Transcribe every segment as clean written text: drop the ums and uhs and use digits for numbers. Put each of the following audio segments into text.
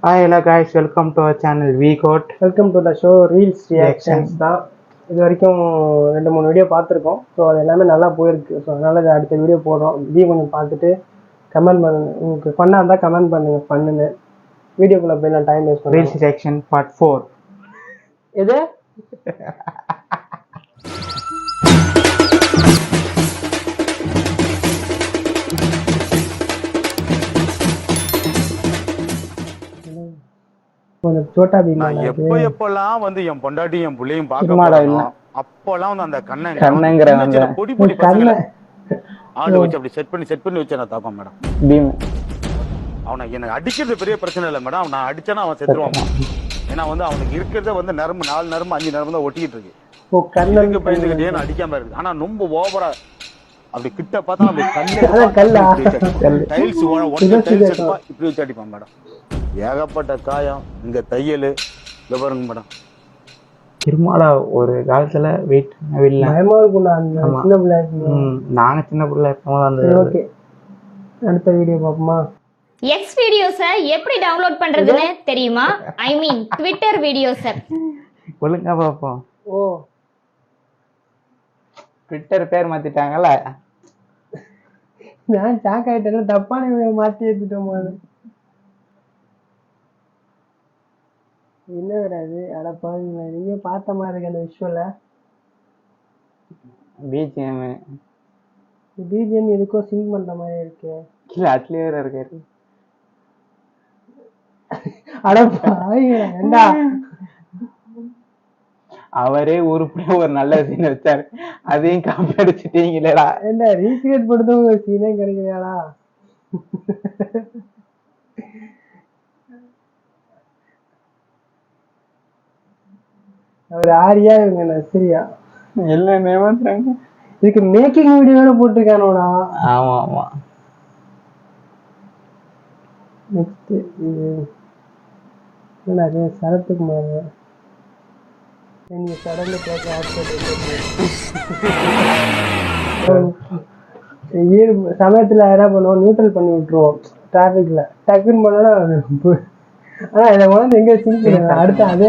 Hi, hello guys, welcome to our channel VGOT. Welcome to the show reels reactions தான். இது வரைக்கும் 2-3 video பார்த்துருக்கோம். So அது எல்லாமே நல்லா போயிருக்கு. ஸோ அதனால் அடுத்த வீடியோ போடுறோம். இதையும் கொஞ்சம் பார்த்துட்டு கமெண்ட் பண்ணுங்க. உங்களுக்கு ஃபன்னாக இருந்தால் கமெண்ட் பண்ணுன்னு வீடியோக்குள்ளே போய் நான் time waste Reels reaction part 4. எது சோட்டா பீமா எப்பெல்லாம் வந்து என் பொண்டாட்டி என் பிள்ளையும் பார்க்க அப்பெல்லாம் வந்து அந்த கண்ணங்கிற பொடி பொடி பசங்க ஆளு வச்சு அப்படி செட் பண்ணி வச்சு நான் தாப்பேன் மேடம். பீம் அவனை எனக்கு அடிக்கிறது பெரிய பிரச்சனை இல்லை மேடம். நான் அடிச்சானா அவன் செத்துருவான். ஏன்னா வந்து அவனுக்கு இருக்கிறத வந்து நரம்பு 4 நரம்பு 5 நரம்பு தான் ஒட்டிக்கிட்டு இருக்கு. கண்ணுக்கு பயந்துக்கிட்டே நான் அடிக்காம இருக்கு. ஆனா ரொம்ப ஓவரா அப்படி கிட்ட பார்த்தா டைல்ஸ் இப்படி வச்சு அடிப்பான் மேடம். ஏகப்பட்ட காயம், இங்க தையல் பாருங்க மேடம். திருமாடா ஒரு காலத்துல வெயிட் பயமா இருக்கும். சின்ன பிள்ளை நாங்க சின்ன பிள்ளை இருக்கும்போது அந்த ஓகே. அடுத்த வீடியோ பாப்போமா? எக்ஸ் வீடியோஸை எப்படி டவுன்லோட் பண்றதுன்னு தெரியுமா? ஐ மீன் ட்விட்டர் வீடியோஸை ஒழுங்கா பாப்போம். ஓ ட்விட்டர் பேர் மாத்திட்டாங்கல்ல. நான் ஷாக் ஆயிட்டேன். தப்பான வீடியோ மாத்தி எடுத்துட்டோமா? என்ன வராது? அட பாருங்க, நீங்க பார்த்த மாதிரி இருக்கு அந்த விஷுவல. பிஜிஎம் எதுக்கோ சிங் பண்ற மாதிரி இருக்கு. இல்ல அட்லயே இருக்காரு. அட பாருங்க, ஏண்டா அவரே உருப்படியா ஒரு நல்ல சீன் வச்சாரு, அதையும் காப்பி அடிச்சிட்டீங்களேடா. ஏண்டா ரீக்ரியேட் பண்றது ஒரு சீனே கிடைக்கலையாடா? அவர் ஆரியா இவங்க நர்சரியா எல்லாம் ஏமாத்துறாங்க. இதுக்கு மேக்கிங் வீடியோ வேற போட்டிருக்கானோடா. ஆமா ஆமா. நெக்ஸ்ட் இது சரத்குமார். நீங்க சடன்ல கேட்க சமயத்துல என்ன பண்ணுவோம், நியூட்ரல் பண்ணி விட்டுருவோம் டிராபிக்ல. டக்குன்னு பண்ணா ஆனா இதை வந்து எங்க சிங் பண்ணுவாங்க. அடுத்து அதே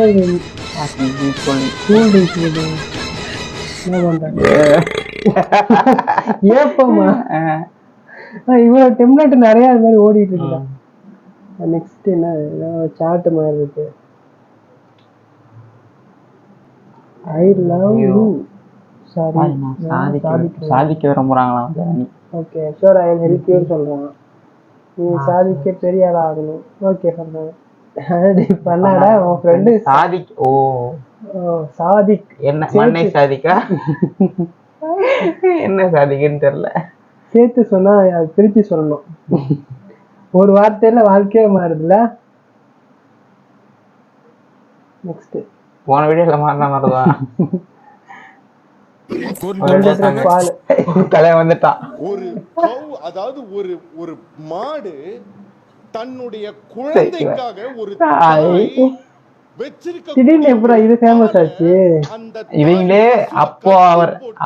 என்ன பண்றாங்க ஏப்பமா இவ்வளவு டெம்ப்ளேட் நிறைய அது மாதிரி ஓடிட்டு இருக்குதா. நெக்ஸ்ட் என்ன சாட் மாதிரி இருக்கு. I love you. சாரி சாதிக்க விரும்புறாங்களா? Okay sure I will help you சொல்றாங்க. நீ சாதிக்க பெரிய ஆளா ஆகணும். ஓகே சொல்றேன். பண்ணாடா உன் ஃப்ரெண்டு சாதிக். ஓ சாதிக் என்ன மண்ணை சாதிக்கா? என்ன சாதிக்குன்னு தெரியல. சேர்த்து சொன்னா அது திருப்பி சொல்லணும். ஒரு வார்த்தையில வாழ்க்கையே மாறுதுல. நெக்ஸ்ட் போன வீடியோல மாறின மாதிரிதான் தலை வந்துட்டான். அதாவது ஒரு மாடு தன்னுடைய குழந்தைக்காக ஒரு திடீர்னு எப்படா இது ஃபேமஸ் ஆச்சு? இவங்களே அப்போ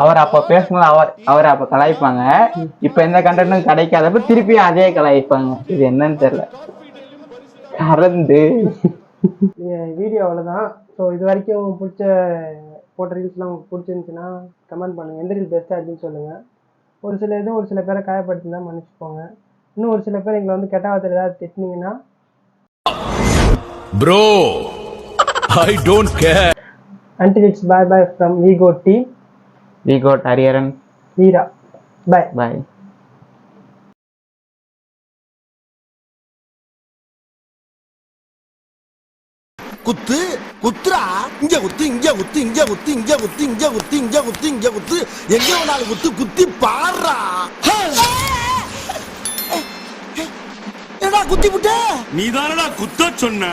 அவர் அப்ப பேசும்போது அவர் அப்ப கலாய்ப்பாங்க. இப்ப எந்த கண்டென்ட்டும் கிடைக்காதப்ப திருப்பி அதே கலாய்ப்பாங்க. இது என்னன்னு தெரியல. கறந்து வீடியோ அவ்வளவுதான். ஸோ இது வரைக்கும் பிடிச்ச போட்ட ரீல்ஸ்லாம் உங்களுக்கு பிடிச்சிருந்துச்சுன்னா கமெண்ட் பண்ணுங்க. எந்த ரீல் பெஸ்ட்டாக இருக்குன்னு சொல்லுங்க. ஒரு சில பேரை காயப்படுத்தினா மன்னிச்சுப்போங்க. இன்னும் ஒரு சில பேர் எங்களை வந்து கெட்ட வார்த்தை ஏதாவது திட்டினீங்கன்னா bro I don't care. Until it's bye bye from VGOT team. VGOT Hariharan Veera. Bye. Bye. குத்துரா இங்க குத்து எங்க வேணாலும் குத்தி பாடுறா. என்னடா குத்தி புட்ட? நீ தானடா குத்த சொன்ன.